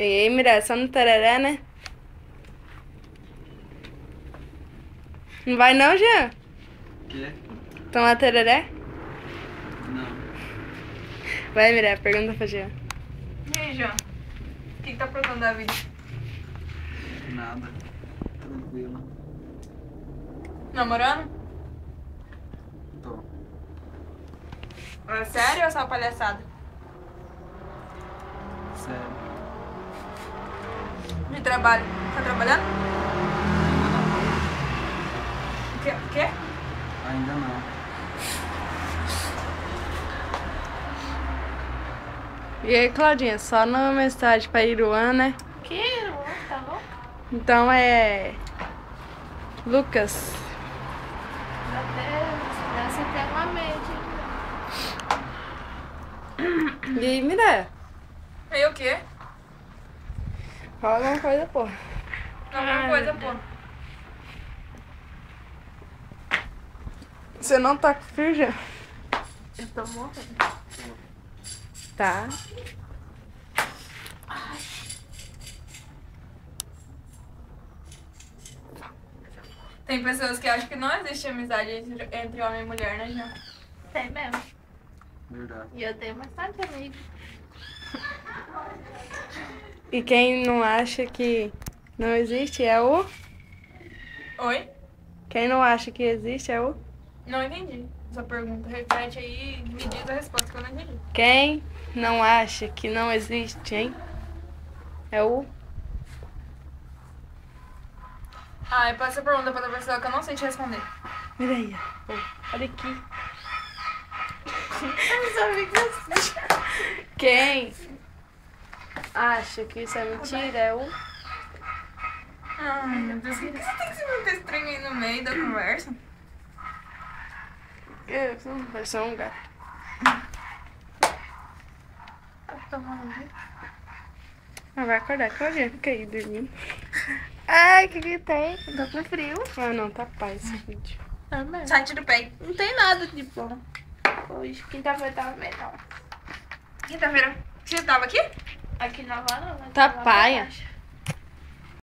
E aí, Mira, só no tereré, né? Não vai não, Jean? Quê? Tomar tereré? Não. Vai, Mira, pergunta pra Jean. E aí, João? O que tá aprontando da vida? Nada. Tranquilo. Namorando? Tô. É sério ou é só palhaçada? Sério. De trabalho? Tá trabalhando? Ainda não. O quê? Ainda não. E aí, Claudinha, só na mensagem pra Iruan, né? Que? Tá louco? Então é... Lucas. Meu Deus, essa tem uma mente. E aí, Mira? E aí, o quê? Fala alguma coisa, pô. Alguma coisa, pô. Você não tá com frio, Jean? Eu tô morrendo. Tá. Tem pessoas que acham que não existe amizade entre homem e mulher, né, João? Tem mesmo. Verdade. E eu tenho bastante amigos. E quem não acha que não existe é o... Oi? Quem não acha que existe é o... Não entendi essa pergunta. Repete aí e me diz a resposta que eu não entendi. Quem não acha que não existe, hein? É o... Ah, eu passo a pergunta pra outra pessoa que eu não sei te responder. Mira aí, ó. Olha aqui. Meus amigos. Quem acha que isso é mentira é o... Ai, meu Deus. Por que você tem que se manter estranho aí no meio da conversa? Vai ser um gato. Tá tomando vinho? Ah, vai acordar, Claudinha. Fica aí dormindo. Ai, o que tem? Eu tô com frio. Ah, não, tá paz esse vídeo. É mesmo. Site do pé. Não tem nada de bom. Hoje, quinta-feira tava melhor. Quinta-feira. Você tava aqui? Aqui na varanda. Tá lá pra paia. baixo.